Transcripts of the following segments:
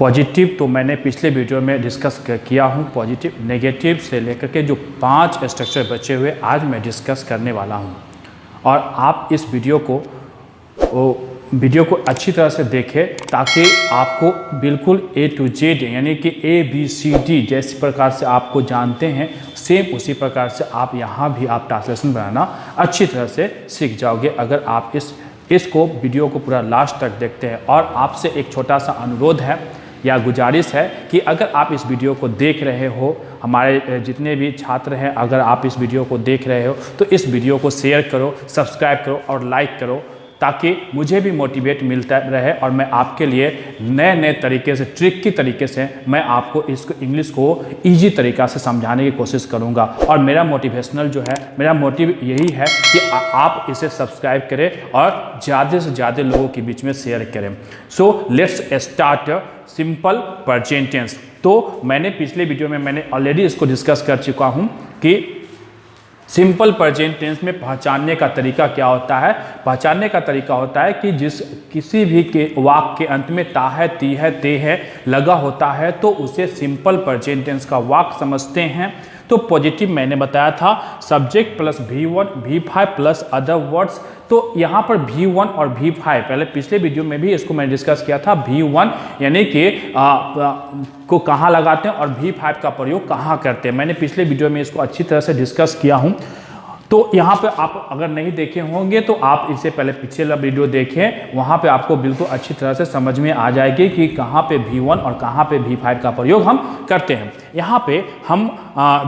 Positive तो मैंने पिछले वीडियो में डिस्कस किया हूँ। पॉजिटिव नेगेटिव से लेकर के जो 5 स्ट्रक्चर बचे हुए आज मैं डिस्कस करने वाला हूँ। और आप इस वीडियो को अच्छी तरह से देखें ताकि आपको बिल्कुल A to Z यानी कि ABCD जैसी प्रकार से आपको जानते हैं, सेम उसी प्रकार से आप यहाँ भी आप ट्रांसलेशन बनाना अच्छी तरह से सीख जाओगे अगर आप इसको वीडियो को पूरा लास्ट तक देखते हैं। और आपसे एक छोटा सा अनुरोध है या गुजारिश है कि अगर आप इस वीडियो को देख रहे हो, हमारे जितने भी छात्र हैं, अगर आप इस वीडियो को देख रहे हो तो इस वीडियो को शेयर करो, सब्सक्राइब करो और लाइक करो ताकि मुझे भी मोटिवेट मिलता रहे और मैं आपके लिए नए नए तरीके से, ट्रिक की तरीके से मैं आपको इसको इंग्लिश को इजी तरीक़ा से समझाने की कोशिश करूंगा। और मेरा मोटिवेशनल जो है, मेरा मोटिव यही है कि आप इसे सब्सक्राइब करें और ज़्यादा से ज़्यादा लोगों के बीच में शेयर करें। So let's start simple present tense. तो मैंने पिछले वीडियो में मैंने ऑलरेडी इसको डिस्कस कर चुका हूँ कि सिंपल प्रेजेंट टेंस में पहचानने का तरीका क्या होता है। पहचानने का तरीका होता है कि किसी भी के वाक्य के अंत में ता है, ती है, ते है लगा होता है तो उसे सिंपल प्रेजेंट टेंस का वाक्य समझते हैं। तो पॉजिटिव मैंने बताया था subject plus V1 V5 plus other words. तो यहाँ पर V1 और V5 पहले पिछले वीडियो में भी इसको मैंने डिस्कस किया था। V1 यानी कि को कहाँ लगाते हैं और V5 का प्रयोग कहाँ करते हैं, मैंने पिछले वीडियो में इसको अच्छी तरह से डिस्कस किया हूँ। तो यहाँ पे आप अगर नहीं देखे होंगे तो आप इसे पहले पिछले वीडियो देखें, वहाँ पे आपको बिल्कुल अच्छी तरह से समझ में आ जाएगी कि कहाँ पे V1 और कहाँ पे V5 का प्रयोग हम करते हैं। यहाँ पे हम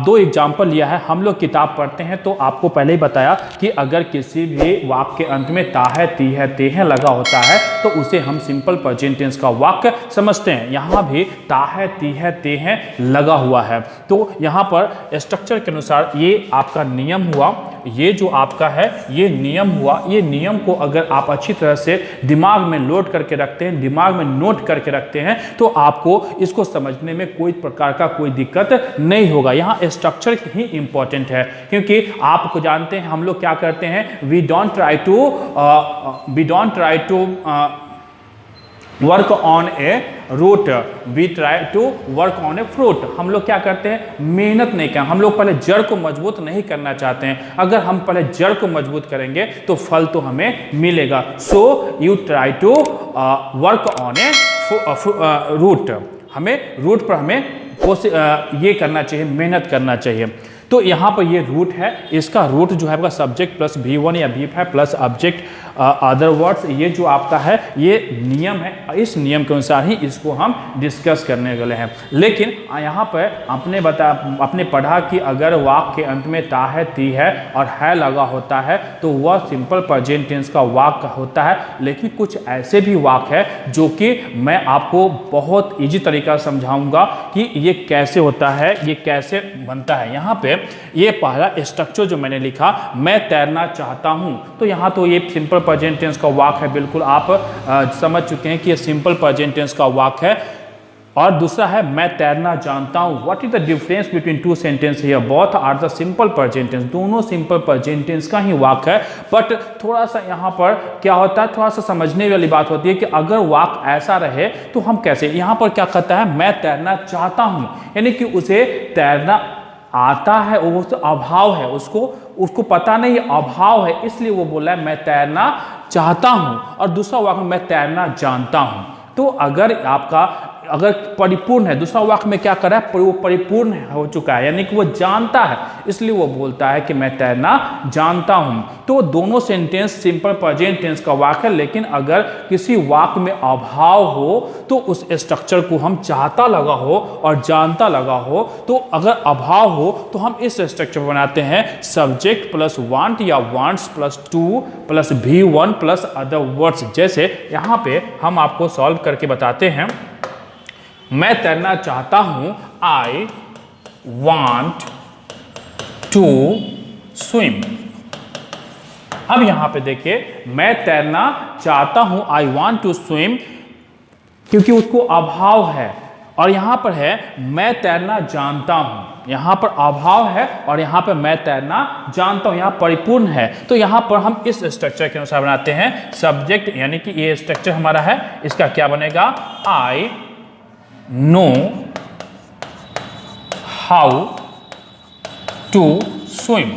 2 एग्जाम्पल लिया है। हम लोग किताब पढ़ते हैं तो आपको पहले ही बताया कि अगर किसी भी वाक्य के अंत में ता है, ती है, ते है लगा होता है तो उसे हम सिंपल प्रेजेंट टेंस का वाक्य समझते हैं। यहाँ भी ता है, ती है, ते है लगा हुआ है। तो यहाँ पर स्ट्रक्चर के अनुसार ये आपका नियम हुआ, ये जो आपका है ये नियम हुआ। ये नियम को अगर आप अच्छी तरह से दिमाग में लोड करके रखते हैं, दिमाग में नोट करके रखते हैं तो आपको इसको समझने में कोई प्रकार का कोई दिक्कत नहीं होगा। यहाँ स्ट्रक्चर ही इंपॉर्टेंट है क्योंकि आपको जानते हैं हम लोग क्या करते हैं, we don't try to work on a root, we try to work on a fruit. हम लोग क्या करते हैं, मेहनत नहीं करें, हम लोग पहले जड़ को मजबूत नहीं करना चाहते हैं। अगर हम पहले जड़ को मजबूत करेंगे तो फल तो हमें मिलेगा। So you try to work on a root, हमें रूट पर हमें ये करना चाहिए, मेहनत करना चाहिए। तो यहाँ पर ये रूट है, इसका रूट जो है आपका सब्जेक्ट प्लस V1 या V5 plus object other words, ये जो आपका है ये नियम है। इस नियम के अनुसार ही इसको हम डिस्कस करने वाले हैं। लेकिन यहाँ पर आपने पढ़ा कि अगर वाक्य के अंत में ता है, ती है और है लगा होता है तो वह सिंपल प्रेजेंट टेंस का वाक्य होता है। लेकिन कुछ ऐसे भी वाक्य है जो कि मैं आपको बहुत ईजी तरीका से समझाऊंगा कि ये कैसे होता है, ये कैसे बनता है। यहाँ पे ये पहला स्ट्रक्चर जो मैंने लिखा, मैं तैरना चाहता हूं, तो यहां तो ये सिंपल प्रेजेंट टेंस का वाक्य है। बिल्कुल आप समझ चुके हैं कि ये सिंपल प्रेजेंट टेंस का वाक्य है। और दूसरा है मैं तैरना जानता हूं। What is the difference between 2 sentence here, both are the simple present tense. दोनों सिंपल प्रेजेंट टेंस का ही वाक्य है। बट थोड़ा सा यहाँ पर क्या होता है, थोड़ा सा समझने वाली बात होती है कि अगर वाक्य ऐसा रहे तो हम कैसे, यहाँ पर क्या कहता है, मैं तैरना चाहता हूं यानी कि उसे तैरना आता है, वो तो अभाव है, उसको पता नहीं अभाव है, इसलिए वो बोला है मैं तैरना चाहता हूं। और दूसरा वाक्य मैं तैरना जानता हूं। तो अगर परिपूर्ण है, दूसरा वाक्य में क्या कर रहा है, वो परिपूर्ण हो चुका है यानी कि वो जानता है, इसलिए वो बोलता है कि मैं तैरना जानता हूं। तो दोनों सेंटेंस सिंपल प्रेजेंट टेंस का वाक्य है। लेकिन अगर किसी वाक्य में अभाव हो तो उस स्ट्रक्चर को हम चाहता लगा हो और जानता लगा हो, तो अगर अभाव हो तो हम इस स्ट्रक्चर बनाते हैं सब्जेक्ट प्लस वांट या wants plus two plus V1 plus other words. जैसे यहाँ पे हम आपको सॉल्व करके बताते हैं, मैं तैरना चाहता हूं, आई वॉन्ट टू स्विम। अब यहां पे देखिए, मैं तैरना चाहता हूं, आई वॉन्ट टू स्विम, क्योंकि उसको अभाव है। और यहां पर है मैं तैरना जानता हूं, यहां पर अभाव है और यहां पर मैं तैरना जानता हूं, यहां परिपूर्ण है। तो यहां पर हम इस स्ट्रक्चर के अनुसार बनाते हैं सब्जेक्ट, यानी कि ये स्ट्रक्चर हमारा है, इसका क्या बनेगा, I know how to swim.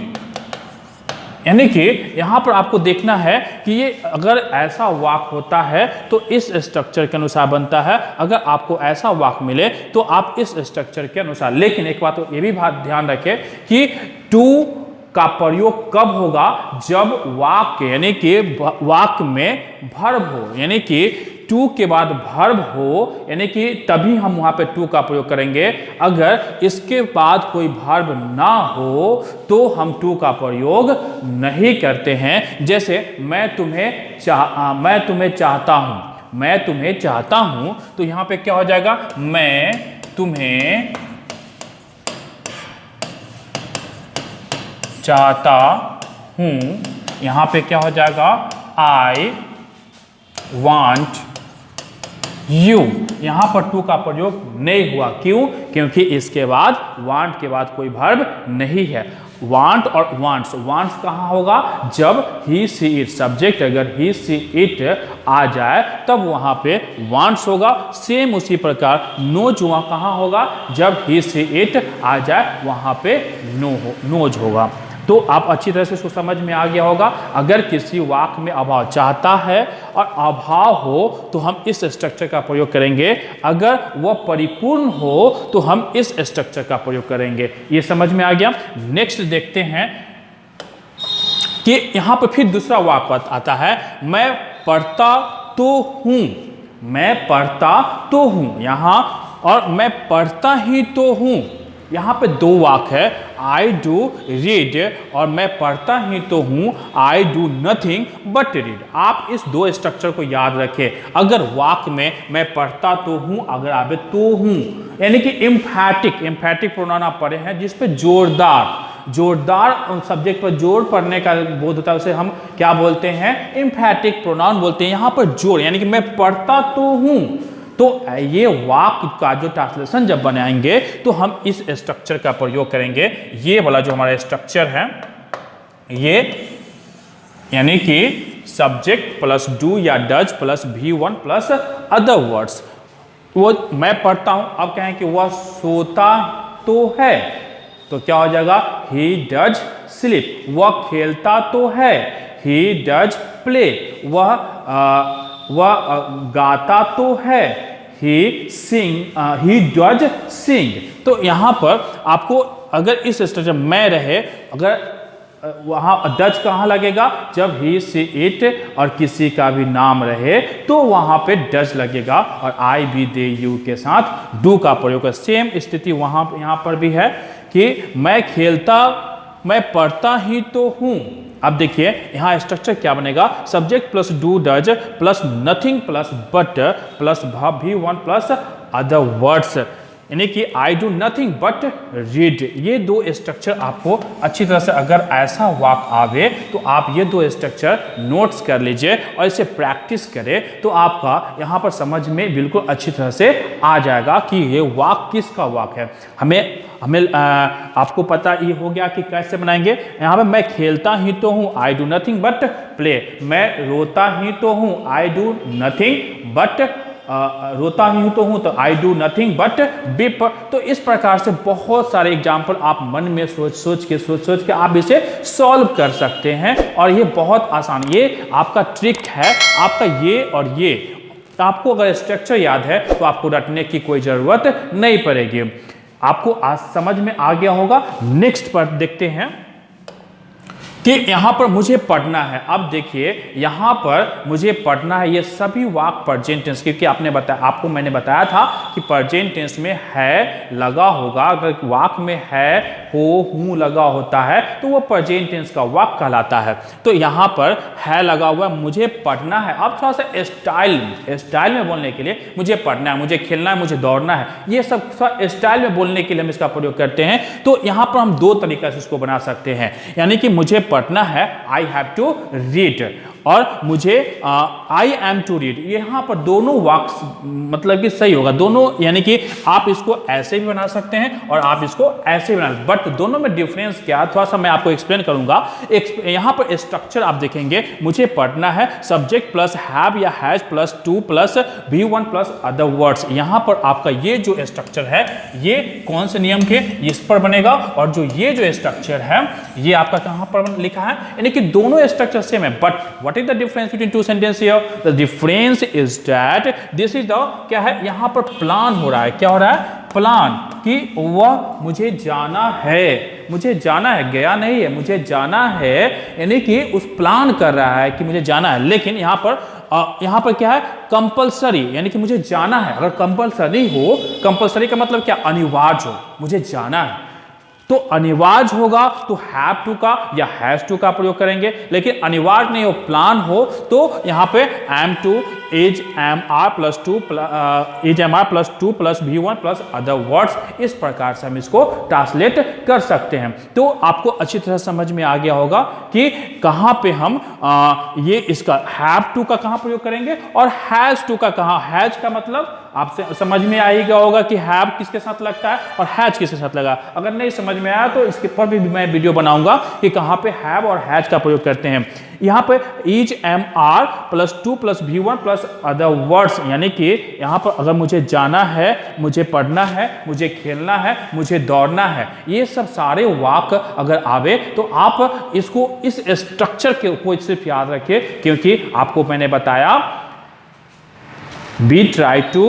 यानी कि यहां पर आपको देखना है कि ये अगर ऐसा वाक होता है तो इस स्ट्रक्चर के अनुसार बनता है, अगर आपको ऐसा वाक मिले तो आप इस स्ट्रक्चर के अनुसार। लेकिन एक बात तो ये भी बात ध्यान रखें कि टू का प्रयोग कब होगा, जब वाक यानी कि वाक में वर्ब हो, यानी कि टू के बाद वर्ब हो, यानी कि तभी हम वहां पे टू का प्रयोग करेंगे। अगर इसके बाद कोई वर्ब ना हो तो हम टू का प्रयोग नहीं करते हैं। जैसे मैं तुम्हें चाहता हूं, मैं तुम्हें चाहता हूं, तो यहां पे क्या हो जाएगा, मैं तुम्हें चाहता हूं, यहां पे क्या हो जाएगा, आई वांट यू। यहां पर टू का प्रयोग नहीं हुआ, क्यों, क्योंकि इसके बाद वांट के बाद कोई वर्ब नहीं है। वांट और वांट्स, वांट्स कहां होगा, जब ही सी इट, सब्जेक्ट अगर ही सी इट आ जाए तब वहां पे वांट्स होगा। सेम उसी प्रकार नोज वहां कहां होगा, जब ही सी इट आ जाए वहां पे नोज होगा। तो आप अच्छी तरह से इसको समझ में आ गया होगा। अगर किसी वाक्य में अभाव चाहता है और अभाव हो तो हम इस स्ट्रक्चर का प्रयोग करेंगे, अगर वह परिपूर्ण हो तो हम इस स्ट्रक्चर का प्रयोग करेंगे। ये समझ में आ गया। नेक्स्ट देखते हैं कि यहां पर फिर दूसरा वाक्य आता है, मैं पढ़ता तो हूं, मैं पढ़ता तो हूं, यहां और मैं पढ़ता ही तो हूं। यहां पे दो वाक्य है, आई डू रीड और मैं पढ़ता ही तो हूं, I do nothing but read. आप इस दो स्ट्रक्चर को याद रखें। अगर वाक्य में मैं पढ़ता तो हूं, अगर आवे तो हूं, यानी कि एम्फैटिक प्रोनाउन आप पढ़े हैं जिसपे जोरदार सब्जेक्ट पर जोर पड़ने का बोध होता है, उसे हम क्या बोलते हैं, एम्फैटिक प्रोनाउन बोलते हैं। यहां पर जोर, यानी कि मैं पढ़ता तो हूं, तो ये वाक्य का जो ट्रांसलेशन जब बनाएंगे तो हम इस स्ट्रक्चर का प्रयोग करेंगे। ये वाला जो हमारा स्ट्रक्चर है, ये यानी कि सब्जेक्ट प्लस डू या does plus V1 plus other words. वो मैं पढ़ता हूं, अब कहें कि वह सोता तो है, तो क्या हो जाएगा, ही डज स्लीप। वह खेलता तो है, ही डज प्ले। वह गाता तो है, ही डज सिंग। तो यहां पर आपको अगर इस स्ट्रक्चर में रहे, अगर वहां डज कहां लगेगा, जब ही सी इट और किसी का भी नाम रहे तो वहां पे डज लगेगा, और आई भी दे यू के साथ डू का प्रयोग है। सेम स्थिति वहां यहां पर भी है कि मैं पढ़ता ही तो हूं। अब देखिए यहां स्ट्रक्चर क्या बनेगा, subject plus do does plus nothing plus but plus V1 plus other words, यानी कि I do nothing but read. ये दो स्ट्रक्चर आपको अच्छी तरह से, अगर ऐसा वाक्य आवे तो आप ये दो स्ट्रक्चर नोट्स कर लीजिए और इसे प्रैक्टिस करें, तो आपका यहाँ पर समझ में बिल्कुल अच्छी तरह से आ जाएगा कि ये वाक्य किसका वाक्य है। हमें आपको पता ये हो गया कि कैसे बनाएंगे। यहाँ पे मैं खेलता ही तो हूँ, I do nothing but play. मैं रोता ही तो हूँ, आई डू नथिंग बट रोता ही तो हूं, तो I do nothing but beep. तो इस प्रकार से बहुत सारे एग्जाम्पल आप मन में सोच के आप इसे सॉल्व कर सकते हैं, और ये बहुत आसान, ये आपका ट्रिक है, आपका ये और ये। आपको अगर स्ट्रक्चर याद है तो आपको रटने की कोई जरूरत नहीं पड़ेगी। आपको आज समझ में आ गया होगा। नेक्स्ट पर देखते हैं कि यहां पर मुझे पढ़ना है। अब देखिए यहां पर मुझे पढ़ना है, ये सभी वाक्य प्रेजेंट टेंस, क्योंकि आपको मैंने बताया था कि प्रेजेंट टेंस में है लगा होगा। अगर वाक्य में है हो हूं लगा होता है तो वो प्रेजेंट टेंस का वाक्य कहलाता है। तो यहां पर है लगा हुआ, मुझे पढ़ना है। अब थोड़ा सा स्टाइल में बोलने के लिए, मुझे पढ़ना है, मुझे खेलना है, मुझे दौड़ना है, ये सब स्टाइल में बोलने के लिए हम इसका प्रयोग करते हैं। तो यहां पर हम दो तरीका से इसको बना सकते हैं, यानी कि मुझे पढ़ना है, आई हैव टू रीड, और मुझे आई एम टू रीड, यहाँ पर दोनों वाक्य मतलब कि सही होगा दोनों, यानी कि आप इसको ऐसे भी बना सकते हैं और आप इसको ऐसे भी बना, बट दोनों में डिफरेंस क्या थोड़ा सा मैं आपको एक्सप्लेन करूंगा। यहाँ पर स्ट्रक्चर आप देखेंगे, मुझे पढ़ना है सब्जेक्ट प्लस हैव या has plus two plus V1 plus other words. यहाँ पर आपका ये जो स्ट्रक्चर है ये कौन से नियम के इस पर बनेगा, और जो ये जो स्ट्रक्चर है ये आपका कहां पर लिखा है, यानी कि दोनों स्ट्रक्चर सेम है, but what is the difference between two sentence here, the difference is that this is the क्या है, यहां पर प्लान हो रहा है, क्या हो रहा है, प्लान, कि वह मुझे जाना है, मुझे जाना है, गया नहीं है, मुझे जाना है, यानी कि उस प्लान कर रहा है कि मुझे जाना है। लेकिन यहाँ पर क्या है, कंपलसरी, यानी कि मुझे जाना है। अगर कंपलसरी हो, कंपलसरी का मतलब क्या, अनिवार्य हो, मुझे जाना है, तो अनिवार्य होगा तो हैव टू का या हैज टू का प्रयोग करेंगे। लेकिन अनिवार्य नहीं हो, प्लान हो, तो यहाँ पे M two is M R plus two is M R plus two plus V1 plus other words, इस प्रकार से हम इसको ट्रांसलेट कर सकते हैं। तो आपको अच्छी तरह समझ में आ गया होगा कि कहाँ पे हम ये इसका हैव टू का कहाँ प्रयोग करेंगे और हैज टू का कहाँ। हैज का मतलब आपसे समझ में आ ही गया होगा कि हैव किसके साथ लगता है और हैज किसके साथ लगा। अगर नहीं समझ में आया तो इसके पर भी मैं वीडियो बनाऊंगा कि कहाँ पे हैव और हैज का प्रयोग करते हैं। यहाँ पे is M R plus two plus V1 plus other words, यानी कि यहाँ पर अगर मुझे जाना है, मुझे पढ़ना है, मुझे खेलना है, मुझे दौड़ना है, ये सब सारे वाक्य अगर आवे तो आप इसको इस स्ट्रक्चर को सिर्फ याद रखिए, क्योंकि आपको मैंने बताया we try to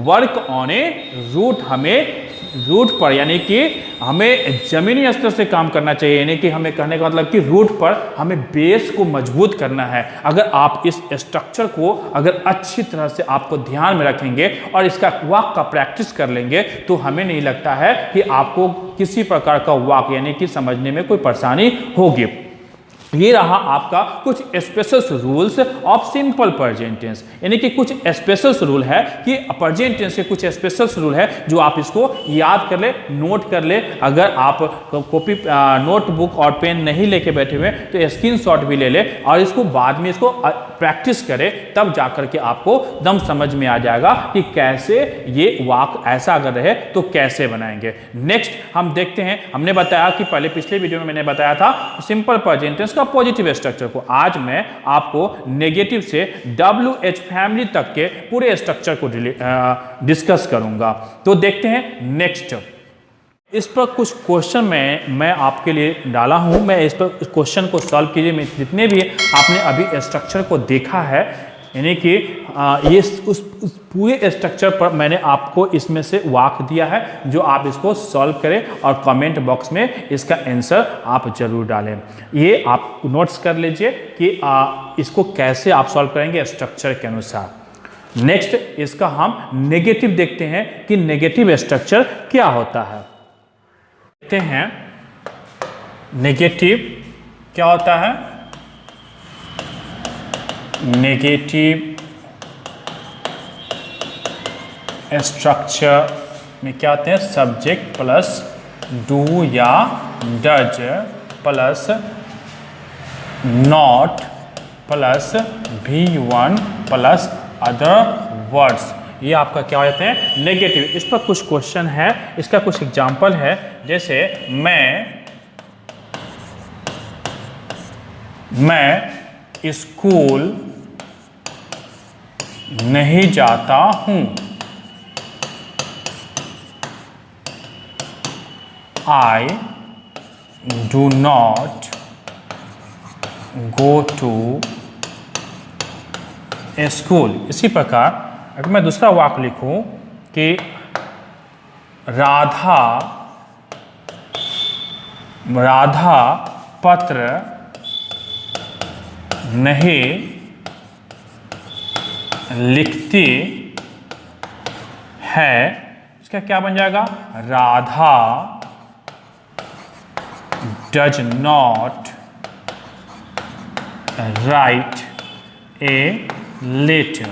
work on a root, हमें रूट पर, यानी कि हमें जमीनी स्तर से काम करना चाहिए, यानी कि हमें कहने का मतलब कि रूट पर हमें बेस को मजबूत करना है। अगर आप इस स्ट्रक्चर को अगर अच्छी तरह से आपको ध्यान में रखेंगे और इसका वाक्य का प्रैक्टिस कर लेंगे तो हमें नहीं लगता है कि आपको किसी प्रकार का वाक्य यानी कि समझने में कोई परेशानी होगी। ये रहा आपका कुछ special rules of simple present tense, यानी कि कुछ स्पेशल रूल है कि प्रेजेंट टेंस के कुछ स्पेशल रूल है जो आप इसको याद कर ले, नोट कर ले। अगर आप कॉपी नोटबुक और पेन नहीं लेके बैठे हुए तो स्क्रीनशॉट भी ले ले और इसको बाद में इसको प्रैक्टिस करें, तब जाकर के आपको दम समझ में आ जाएगा कि कैसे ये वाक्य ऐसा अगर रहे तो कैसे बनाएंगे। नेक्स्ट हम देखते हैं, हमने बताया कि पहले पिछले वीडियो में मैंने बताया था सिंपल प्रेजेंट टेंस का पॉजिटिव स्ट्रक्चर को। आज मैं आपको नेगेटिव से WH फैमिली तक के पूरे स्ट्रक्चर को डिस्कस करूंगा। तो देखते हैं नेक्स्ट। इस पर कुछ क्वेश्चन मैं आपके लिए डाला हूं, मैं इस पर क्वेश्चन को सॉल्व कीजिए। मैं जितने भी आपने अभी स्ट्रक्चर को देखा है, यानी कि ये उस पूरे स्ट्रक्चर पर मैंने आपको इसमें से वाक्य दिया है जो आप इसको सॉल्व करें और कमेंट बॉक्स में इसका आंसर आप जरूर डालें। ये आप नोट्स कर लीजिए कि इसको कैसे आप सॉल्व करेंगे स्ट्रक्चर के अनुसार। नेक्स्ट इसका हम नेगेटिव देखते हैं कि नेगेटिव स्ट्रक्चर क्या होता है। देखते हैं नेगेटिव क्या होता है। नेगेटिव स्ट्रक्चर में क्या आते हैं, सब्जेक्ट प्लस डू या does plus not plus V1 plus other words, ये आपका क्या हो जाते हैं नेगेटिव। इस पर कुछ क्वेश्चन है, इसका कुछ एग्जाम्पल है, जैसे मैं स्कूल नहीं जाता हूं। I do not go to school। इसी प्रकार अगर मैं दूसरा वाक्य लिखूं कि राधा पत्र नहीं लिखती है, इसका क्या बन जाएगा, Radha does not write a letter.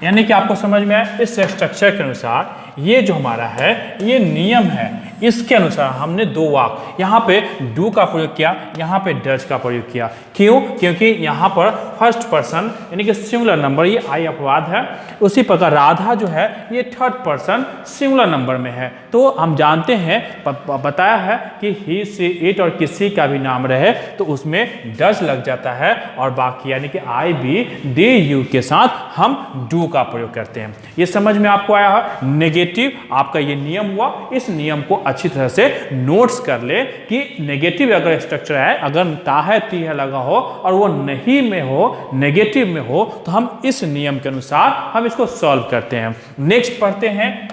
यानी कि आपको समझ में आया, इस स्ट्रक्चर के अनुसार ये जो हमारा है ये नियम है, इसके अनुसार हमने दो वाक, यहाँ पे डू का प्रयोग किया, यहाँ पे डज का प्रयोग किया। क्यों? क्योंकि यहाँ पर फर्स्ट पर्सन यानी कि सिंगुलर नंबर, ये आई अपवाद है। उसी प्रकार राधा जो है ये थर्ड पर्सन सिंगुलर नंबर में है। तो हम जानते हैं, बताया है कि ही सी इट और किसी का भी नाम रहे तो उसमें डज लग जाता है, और बाकी यानी कि आई बी डी यू के साथ हम डू का प्रयोग करते हैं। ये समझ में आपको आया है? नेगेटिव आपका ये नियम हुआ। इस नियम को अच्छी तरह से नोट्स कर ले कि नेगेटिव अगर स्ट्रक्चर है, अगर ता है ती है लगा हो और वो नहीं में हो, नेगेटिव में हो, तो हम इस नियम के अनुसार हम इसको सॉल्व करते हैं। नेक्स्ट पढ़ते हैं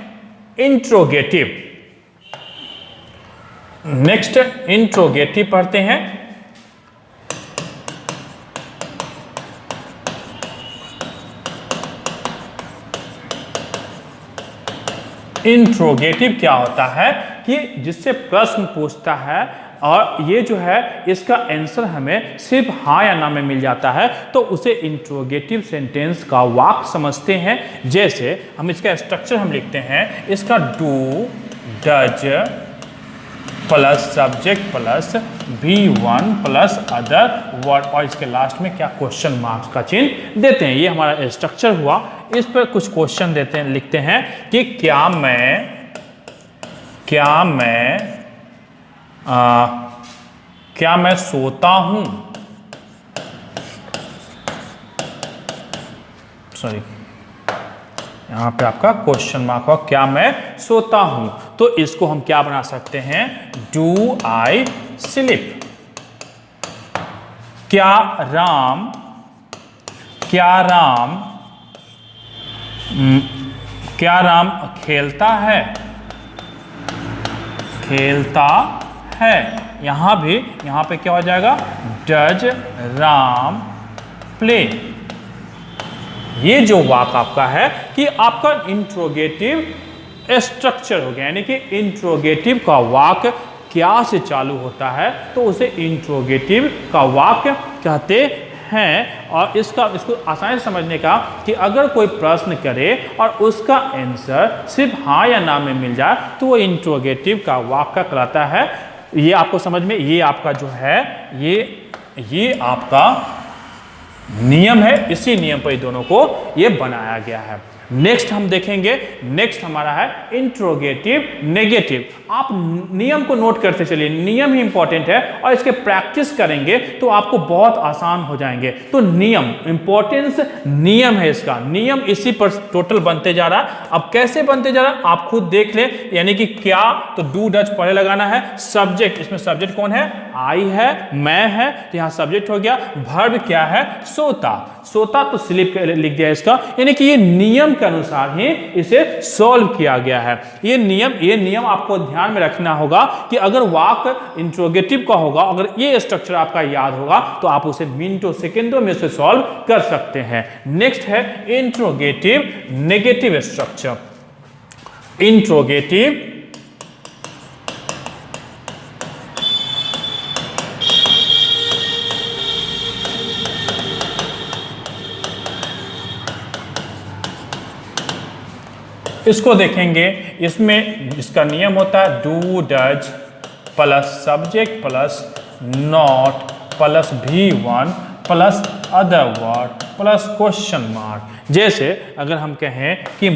इंट्रोगेटिव। नेक्स्ट इंट्रोगेटिव पढ़ते हैं। इंट्रोगेटिव क्या होता है कि जिससे प्रश्न पूछता है और ये जो है इसका आंसर हमें सिर्फ हाँ या ना में मिल जाता है, तो उसे इंट्रोगेटिव सेंटेंस का वाक्य समझते हैं। जैसे हम इसका स्ट्रक्चर हम लिखते हैं, इसका do does plus subject plus V1 plus other word, और इसके लास्ट में क्या क्वेश्चन मार्क्स का चिन्ह देते हैं। ये हमारा स्ट्रक्चर हुआ। इस पर कुछ क्वेश्चन देते हैं, लिखते हैं कि क्या मैं सोता हूं, सॉरी यहां पे आपका क्वेश्चन मार्क हुआ, क्या मैं सोता हूं। तो इसको हम क्या बना सकते हैं, डू आई स्लीप। क्या राम खेलता है। यहां पे क्या हो जाएगा, डज राम प्ले। ये जो वाक्य आपका है कि आपका इंट्रोगेटिव स्ट्रक्चर हो गया, यानी कि इंट्रोगेटिव का वाक्य क्या से चालू होता है तो उसे इंट्रोगेटिव का वाक्य कहते हैं। और इसको आसानी से समझने का कि अगर कोई प्रश्न करे और उसका आंसर सिर्फ हाँ या ना में मिल जाए तो वो इंट्रोगेटिव का वाक्य कहलाता है। ये आपको समझ में, ये आपका जो है ये आपका नियम है। इसी नियम पर दोनों को ये बनाया गया है। नेक्स्ट हम देखेंगे, नेक्स्ट हमारा है इंट्रोगेटिव नेगेटिव। आप नियम को नोट करते चलिए, नियम ही इंपॉर्टेंट है और इसके प्रैक्टिस करेंगे तो आपको बहुत आसान हो जाएंगे। तो नियम, इंपॉर्टेंस नियम है इसका, नियम इसी पर टोटल बनते जा रहा है। अब कैसे बनते जा रहा है आप खुद देख ले, यानी कि क्या, तो डू डज पहले लगाना है। सब्जेक्ट, इसमें सब्जेक्ट कौन है, आई है, मैं है, तो यहाँ सब्जेक्ट हो गया। वर्ब क्या है, सोता, सोता तो स्लीप लिख दिया इसका, यानी कि ये नियम के अनुसार ही इसे सॉल्व किया गया है। ये नियम आपको ध्यान में रखना होगा कि अगर वाक्य इंट्रोगेटिव का होगा, अगर ये स्ट्रक्चर आपका याद होगा तो आप उसे मिनटों सेकंडों में से सॉल्व कर सकते हैं। नेक्स्ट है इंट्रोगेटिव नेगेटिव स्ट्रक्चर। इंट्रोगेटिव इसको देखेंगे, इसमें इसका नियम होता है do does plus subject plus not plus V1 plus other word plus question mark. जैसे अगर हम कहें कि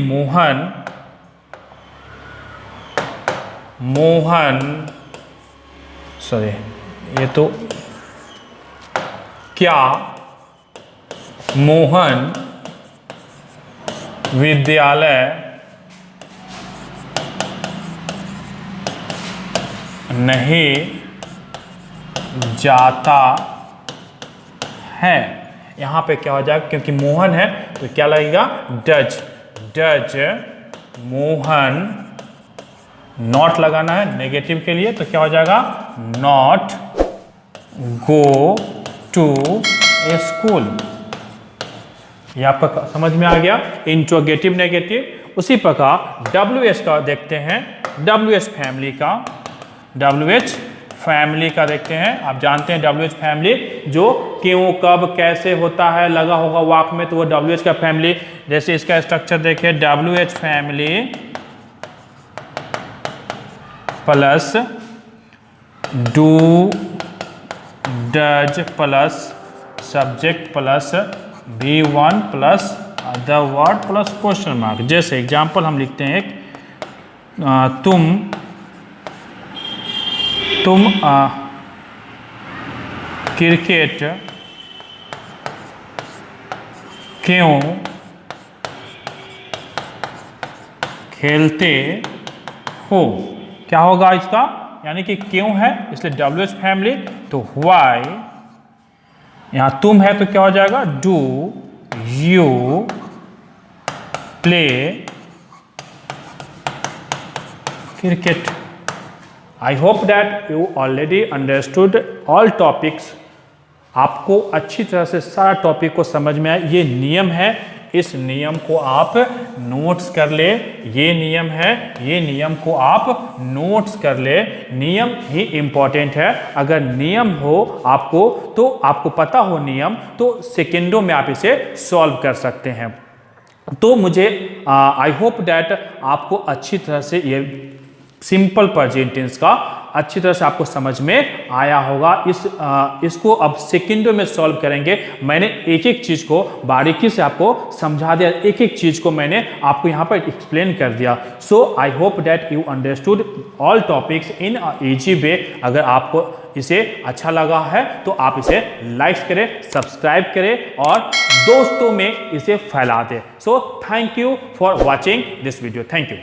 क्या मोहन विद्यालय नहीं जाता है। यहां पे क्या हो जाएगा, क्योंकि मोहन है तो क्या लगेगा, डज मोहन। नॉट लगाना है नेगेटिव के लिए, तो क्या हो जाएगा, not go to a school. ये आपका समझ में आ गया, इंट्रोगेटिव नेगेटिव। उसी प्रकार WH का देखते हैं, WH फैमिली का देखते हैं। आप जानते हैं WH फैमिली जो क्यों कब कैसे होता है लगा होगा वाक्य में, तो वो WH का फैमिली। जैसे इसका स्ट्रक्चर देखिए, WH family plus do does plus subject plus V1 plus the word plus question mark. जैसे एग्जाम्पल हम लिखते हैं एक तुम क्रिकेट क्यों खेलते हो। क्या होगा इसका, यानी कि क्यों है इसलिए WH फैमिली, तो व्हाई, यहां तुम है तो क्या हो जाएगा do you play cricket. I hope that you already understood all topics. आपको अच्छी तरह से सारा टॉपिक को समझ में आए। ये नियम है, इस नियम को आप नोट्स कर ले। ये नियम है, ये नियम को आप नोट्स कर ले। नियम ही इंपॉर्टेंट है। अगर नियम हो आपको, तो आपको पता हो नियम, तो सेकेंडों में आप इसे सॉल्व कर सकते हैं। तो मुझे आई होप दैट आपको अच्छी तरह से ये सिंपल प्रेजेंट टेंस का अच्छी तरह से आपको समझ में आया होगा। इसको अब सेकंडों में सॉल्व करेंगे। मैंने एक एक चीज को बारीकी से आपको समझा दिया, एक एक चीज को मैंने आपको यहाँ पर एक्सप्लेन कर दिया। So I hope that you understood all topics in easy way. अगर आपको इसे अच्छा लगा है तो आप इसे लाइक करें, सब्सक्राइब करें और दोस्तों में इसे फैला दें। So thank you for watching this video. Thank you.